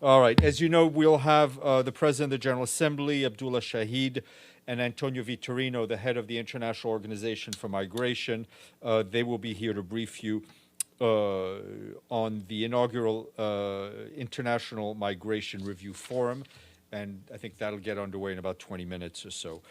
All right. As you know, we'll have the President of the General Assembly, Abdullah Shahid, and Antonio Vitorino, the head of the International Organization for Migration. They will be here to brief you on the inaugural International Migration Review Forum, and I think that'll get underway in about 20 minutes or so.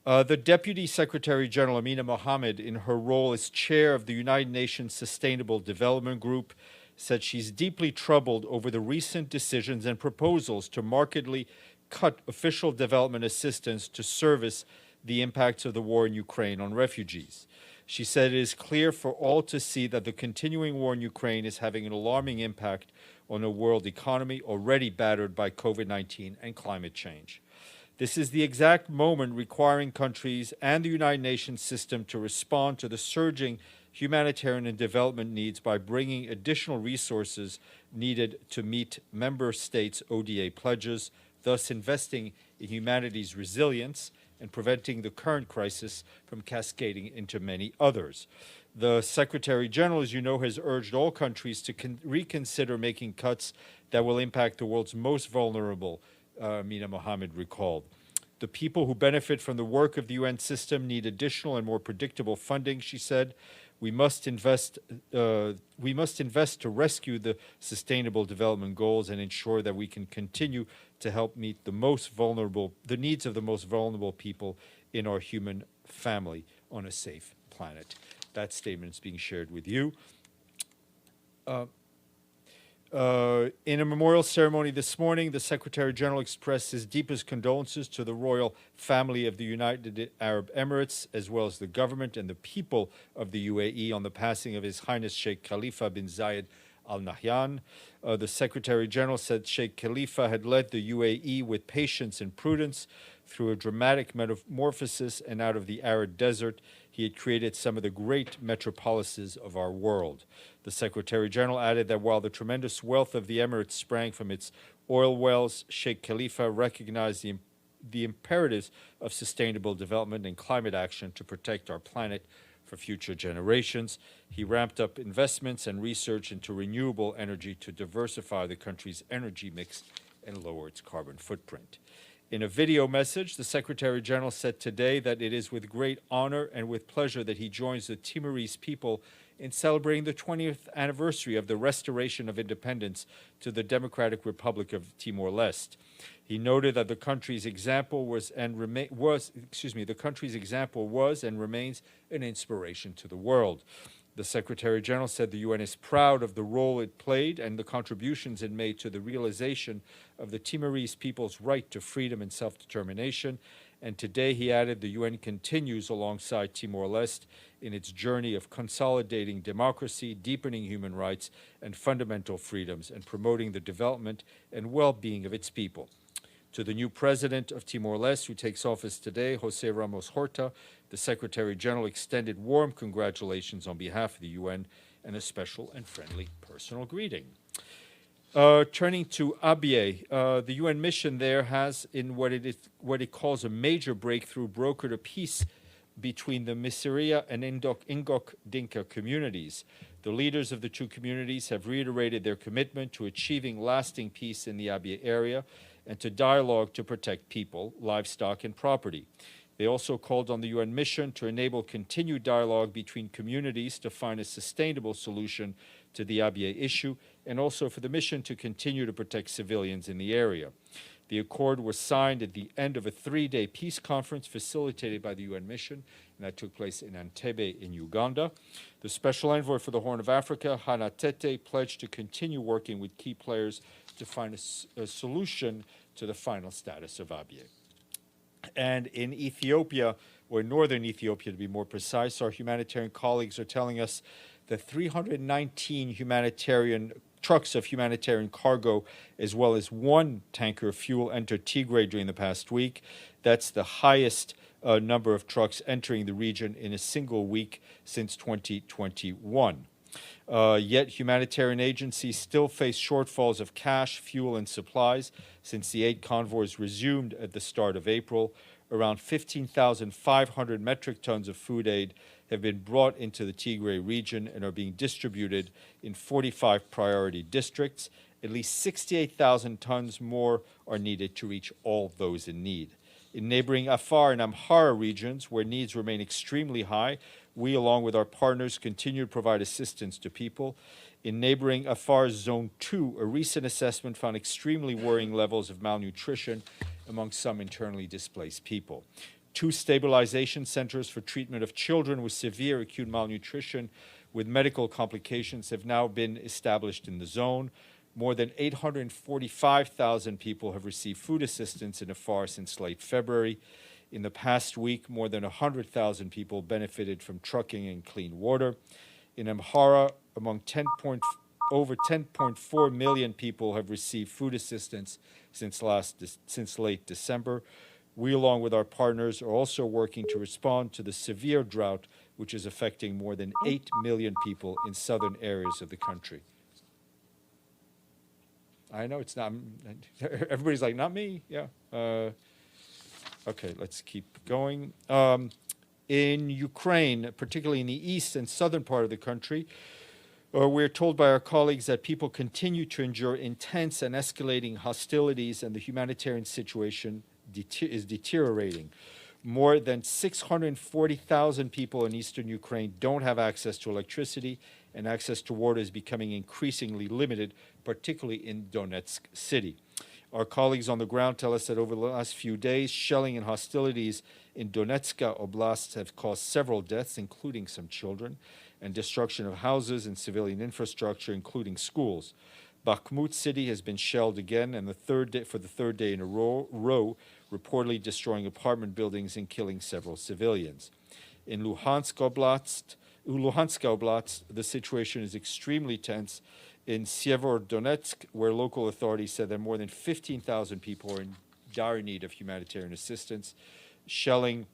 The Deputy Secretary General, Amina Mohammed, in her role as chair of the United Nations Sustainable Development Group, said she's deeply troubled over the recent decisions and proposals to markedly cut official development assistance to service the impacts of the war in Ukraine on refugees. She said it is clear for all to see that the continuing war in Ukraine is having an alarming impact on a world economy already battered by COVID-19 and climate change. This is the exact moment requiring countries and the United Nations system to respond to the surging humanitarian and development needs by bringing additional resources needed to meet member states' ODA pledges, thus investing in humanity's resilience and preventing the current crisis from cascading into many others. The Secretary General, as you know, has urged all countries to reconsider making cuts that will impact the world's most vulnerable, Amina Mohammed recalled. The people who benefit from the work of the UN system need additional and more predictable funding, she said. We must invest to rescue the Sustainable Development Goals and ensure that we can continue to help meet the needs of the most vulnerable people in our human family on a safe planet. That statement is being shared with you. In a memorial ceremony this morning, the Secretary General expressed his deepest condolences to the royal family of the United Arab Emirates, as well as the government and the people of the UAE on the passing of His Highness Sheikh Khalifa bin Zayed Al Nahyan. The Secretary General said Sheikh Khalifa had led the UAE with patience and prudence through a dramatic metamorphosis, and out of the arid desert, he had created some of the great metropolises of our world. The Secretary General added that while the tremendous wealth of the Emirates sprang from its oil wells, Sheikh Khalifa recognized the imperatives of sustainable development and climate action to protect our planet for future generations. He ramped up investments and research into renewable energy to diversify the country's energy mix and lower its carbon footprint. In a video message, the Secretary General said today that it is with great honor and with pleasure that he joins the Timorese people in celebrating the 20th anniversary of the restoration of independence to the Democratic Republic of Timor Leste. He noted that the country's example was and remains an inspiration to the world. The Secretary General said the UN is proud of the role it played and the contributions it made to the realization of the Timorese people's right to freedom and self-determination. And today, he added, the UN continues alongside Timor-Leste in its journey of consolidating democracy, deepening human rights and fundamental freedoms, and promoting the development and well-being of its people. To the new president of Timor-Leste, who takes office today, José Ramos Horta, the Secretary General extended warm congratulations on behalf of the UN and a special and friendly personal greeting. Turning to Abyei, the UN mission there has, in what it calls a major breakthrough, brokered a peace between the Misiria and Ingok Dinka communities. The leaders of the two communities have reiterated their commitment to achieving lasting peace in the Abyei area and to dialogue to protect people, livestock, and property. They also called on the UN mission to enable continued dialogue between communities to find a sustainable solution to the Abyei issue, and also for the mission to continue to protect civilians in the area. The accord was signed at the end of a 3-day peace conference facilitated by the UN mission, and that took place in Entebbe in Uganda. The Special Envoy for the Horn of Africa, Hannah Tete, pledged to continue working with key players to find a solution to the final status of Abyei. And in Ethiopia, or northern Ethiopia to be more precise, our humanitarian colleagues are telling us that 319 trucks of humanitarian cargo, as well as 1 tanker of fuel, entered Tigray during the past week. That's the highest number of trucks entering the region in a single week since 2021. Yet humanitarian agencies still face shortfalls of cash, fuel, and supplies since the aid convoys resumed at the start of April. Around 15,500 metric tons of food aid have been brought into the Tigray region and are being distributed in 45 priority districts, At least 68,000 tons more are needed to reach all those in need. In neighboring Afar and Amhara regions, where needs remain extremely high, we, along with our partners, continue to provide assistance to people. In neighboring Afar's Zone 2, a recent assessment found extremely worrying levels of malnutrition among some internally displaced people. 2 stabilization centers for treatment of children with severe acute malnutrition with medical complications have now been established in the zone. More than 845,000 people have received food assistance in Afar since late February. In the past week, more than 100,000 people benefited from trucking and clean water. In Amhara, over 10.4 million people have received food assistance since late December. We, along with our partners, are also working to respond to the severe drought which is affecting more than 8 million people in southern areas of the country. I know it's not, everybody's like, not me, yeah. Okay, let's keep going. In Ukraine, particularly in the east and southern part of the country, we're told by our colleagues that people continue to endure intense and escalating hostilities, and the humanitarian situation is deteriorating. More than 640,000 people in eastern Ukraine don't have access to electricity, and access to water is becoming increasingly limited, particularly in Donetsk city. Our colleagues on the ground tell us that over the last few days, shelling and hostilities in Donetsk Oblast have caused several deaths, including some children, and destruction of houses and civilian infrastructure, including schools. Bakhmut city has been shelled again, and for the third day in a row, reportedly destroying apartment buildings and killing several civilians. In Luhansk Oblast, the situation is extremely tense. In Severodonetsk, where local authorities said that more than 15,000 people are in dire need of humanitarian assistance, shelling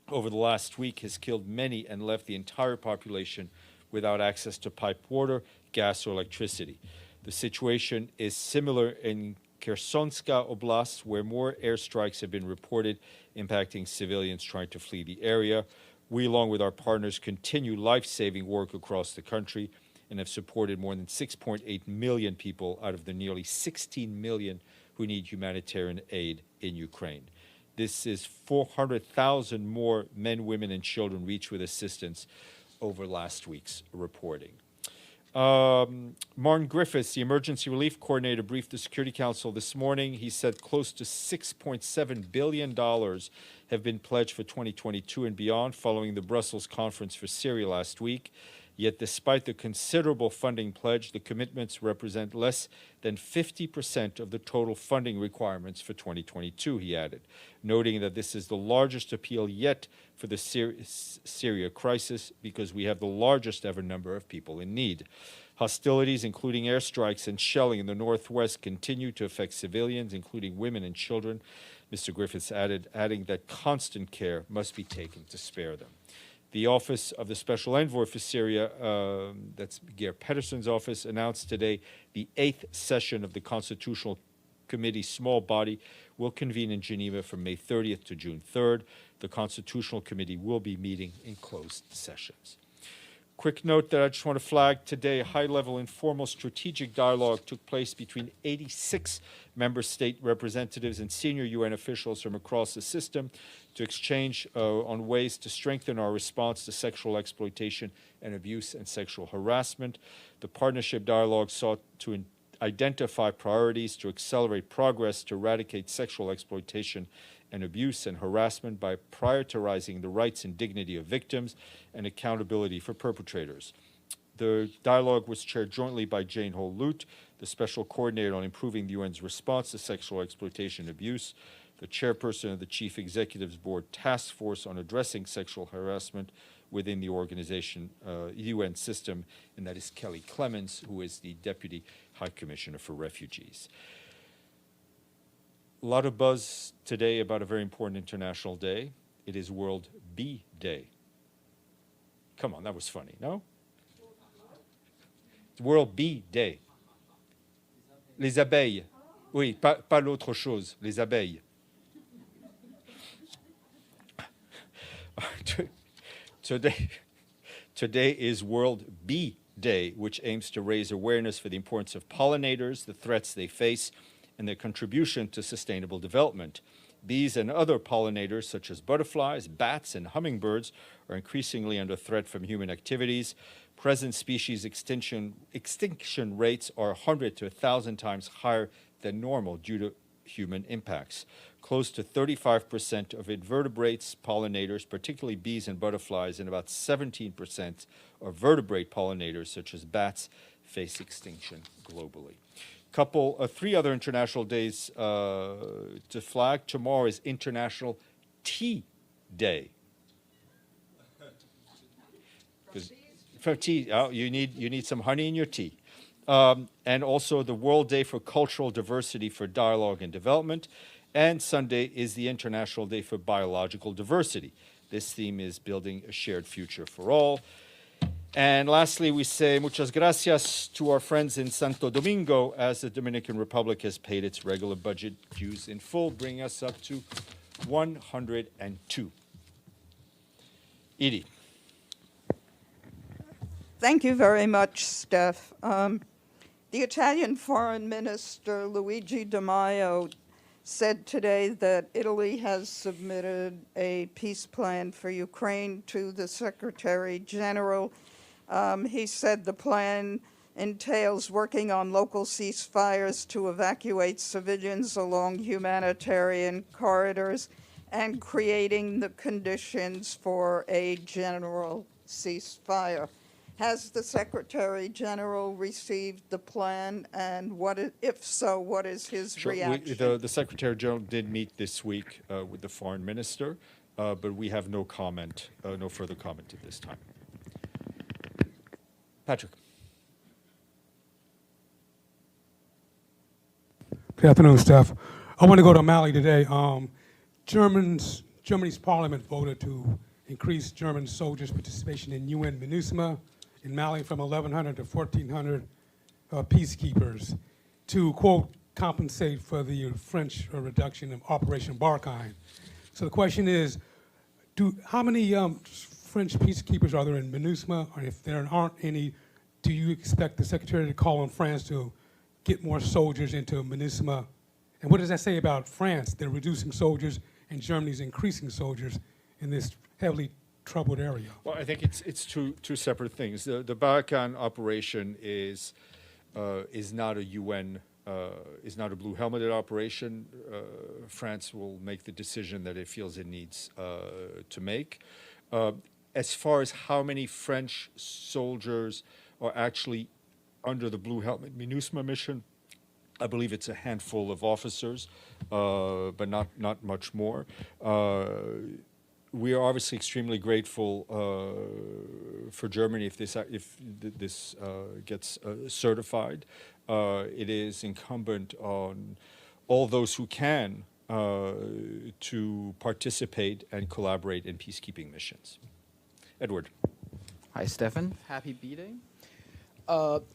over the last week has killed many and left the entire population without access to piped water, gas, or electricity. The situation is similar in Khersonska Oblast, where more airstrikes have been reported, impacting civilians trying to flee the area. We, along with our partners, continue life-saving work across the country and have supported more than 6.8 million people out of the nearly 16 million who need humanitarian aid in Ukraine. This is 400,000 more men, women, and children reached with assistance over last week's reporting. Martin Griffiths, the emergency relief coordinator, briefed the Security Council this morning. He said close to $6.7 billion have been pledged for 2022 and beyond following the Brussels conference for Syria last week. Yet despite the considerable funding pledge, the commitments represent less than 50% of the total funding requirements for 2022, he added, noting that this is the largest appeal yet for the Syria crisis because we have the largest ever number of people in need. Hostilities, including airstrikes and shelling in the northwest, continue to affect civilians, including women and children, Mr. Griffiths adding that constant care must be taken to spare them. The Office of the Special Envoy for Syria, that's Geir Pedersen's office, announced today the 8th session of the Constitutional Committee small body will convene in Geneva from May 30th to June 3rd. The Constitutional Committee will be meeting in closed sessions. Quick note that I just want to flag today, a high-level informal strategic dialogue took place between 86 member state representatives and senior UN officials from across the system to exchange on ways to strengthen our response to sexual exploitation and abuse and sexual harassment. The partnership dialogue sought to identify priorities to accelerate progress to eradicate sexual exploitation and abuse and harassment by prioritizing the rights and dignity of victims and accountability for perpetrators. The dialogue was chaired jointly by Jane Holt, the Special Coordinator on improving the UN's response to sexual exploitation and abuse, the Chairperson of the Chief Executive's Board Task Force on addressing sexual harassment within the organization, UN system, and that is Kelly Clemens, who is the Deputy High Commissioner for Refugees. A lot of buzz today about a very important international day. It is World Bee Day. Come on, that was funny, no? It's World Bee Day. Les abeilles. Oui, pas l'autre chose, les abeilles. Today is World Bee Day, which aims to raise awareness for the importance of pollinators, the threats they face, and their contribution to sustainable development. Bees and other pollinators, such as butterflies, bats, and hummingbirds, are increasingly under threat from human activities. Present species extinction rates are 100 to 1,000 times higher than normal due to human impacts. Close to 35% of invertebrates, pollinators, particularly bees and butterflies, and about 17% of vertebrate pollinators, such as bats, face extinction globally. Three other international days to flag. Tomorrow is International Tea Day. For tea, you need some honey in your tea. And also the World Day for Cultural Diversity for Dialogue and Development. And Sunday is the International Day for Biological Diversity. This theme is building a shared future for all. And lastly, we say muchas gracias to our friends in Santo Domingo, as the Dominican Republic has paid its regular budget dues in full, bringing us up to 102. Edie. Thank you very much, Steph. The Italian Foreign Minister, Luigi Di Maio, said today that Italy has submitted a peace plan for Ukraine to the Secretary General. He said the plan entails working on local ceasefires to evacuate civilians along humanitarian corridors and creating the conditions for a general ceasefire. Has the Secretary General received the plan, and if so, what is his reaction? The Secretary General did meet this week with the Foreign Minister, but we have no comment, no further comment at this time. Patrick. Good afternoon, Steph. I want to go to Mali today. Germany's parliament voted to increase German soldiers' participation in UN MINUSMA in Mali from 1,100 to 1,400 peacekeepers to, quote, compensate for the French reduction of Operation Barkhane. So the question is, how many French peacekeepers are there in MINUSMA? Or if there aren't any, do you expect the Secretary to call on France to get more soldiers into MINUSMA? And what does that say about France? They're reducing soldiers and Germany's increasing soldiers in this heavily troubled area. Well, I think it's two separate things. The Barkhane operation is not a UN, is not a blue helmeted operation. France will make the decision that it feels it needs to make. As far as how many French soldiers are actually under the blue helmet MINUSMA mission, I believe it's a handful of officers, but not much more. We are obviously extremely grateful for Germany if this gets certified. It is incumbent on all those who can to participate and collaborate in peacekeeping missions. Edward. Hi, Stéphane. Happy B-Day.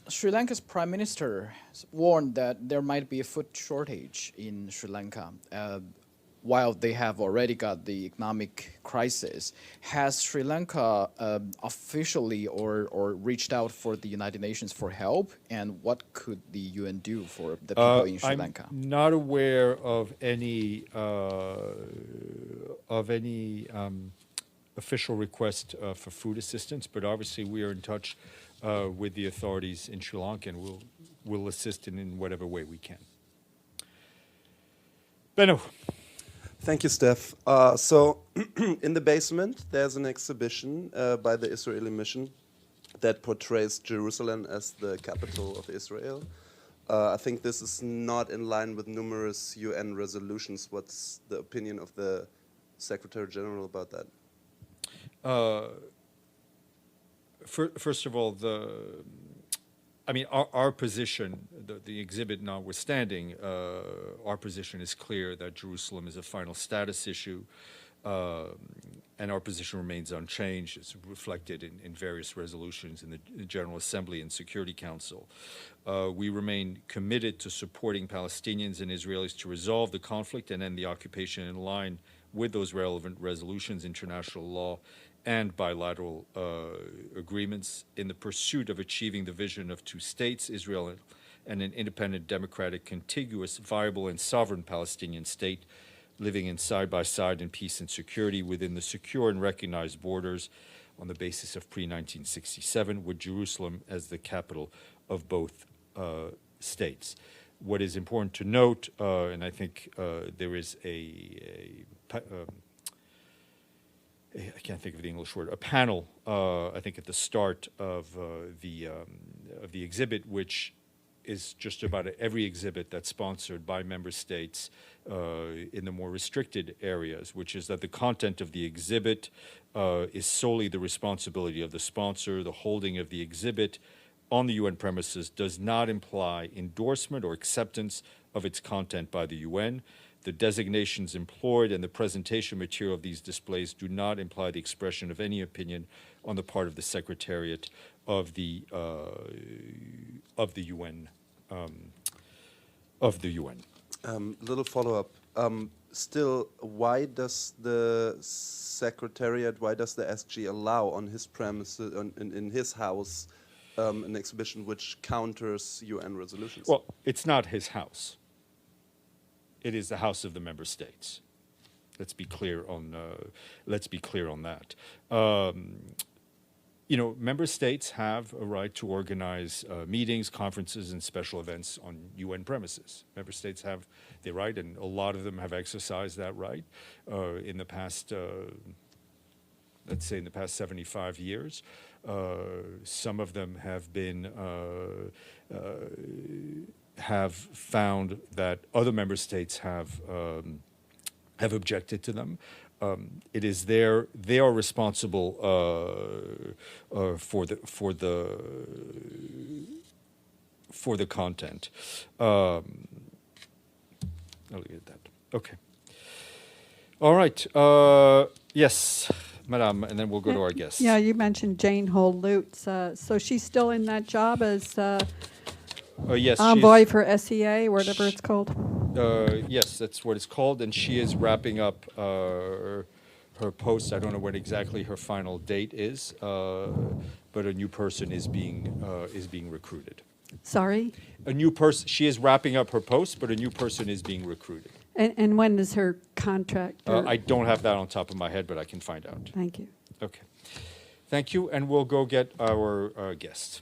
Sri Lanka's Prime Minister warned that there might be a food shortage in Sri Lanka. While they have already got the economic crisis, has Sri Lanka officially or reached out for the United Nations for help? And what could the UN do for the people in Sri Lanka? I'm not aware of any official request for food assistance, but obviously we are in touch with the authorities in Sri Lanka, and we'll assist in whatever way we can. Benno. Thank you, Steph. So in the basement, there's an exhibition by the Israeli mission that portrays Jerusalem as the capital of Israel. I think this is not in line with numerous UN resolutions. What's the opinion of the Secretary General about that? First of all, our position, the exhibit notwithstanding, our position is clear that Jerusalem is a final status issue, and our position remains unchanged. It's reflected in various resolutions in the General Assembly and Security Council. We remain committed to supporting Palestinians and Israelis to resolve the conflict and end the occupation in line with those relevant resolutions, international law, and bilateral agreements in the pursuit of achieving the vision of two states, Israel and an independent, democratic, contiguous, viable, and sovereign Palestinian state living in side-by-side in peace and security within the secure and recognized borders on the basis of pre-1967, with Jerusalem as the capital of both states. What is important to note, and I think there is I can't think of the English word, a panel, I think at the start of the exhibit, which is just about every exhibit that's sponsored by member states in the more restricted areas, which is that the content of the exhibit is solely the responsibility of the sponsor. The holding of the exhibit on the UN premises does not imply endorsement or acceptance of its content by the UN. The designations employed and the presentation material of these displays do not imply the expression of any opinion on the part of the Secretariat of the UN. Little follow-up. Still, why does the Secretariat, why does the SG allow on his premises, in his house, an exhibition which counters UN resolutions? Well, it's not his house. It is the house of the member states. Let's be clear on that. You know, member states have a right to organize meetings, conferences, and special events on UN premises. Member states have the right, and a lot of them have exercised that right in the past, let's say in the past 75 years. Some of them have found that other member states have objected to them. It is they are responsible for the content. I'll leave it at that. Okay. All right. Yes, Madame, and then we'll go to our guests. Yeah, you mentioned Jane Hull-Lutz. So she's still in that job as Yes, envoy for SEA, whatever it's called? Yes, that's what it's called, and she is wrapping up her post. I don't know when exactly her final date is, but a new person is being recruited. Sorry? A new person. She is wrapping up her post, but a new person is being recruited. And when is her contract? I don't have that on top of my head, but I can find out. Thank you. Okay. Thank you, and we'll go get our guests.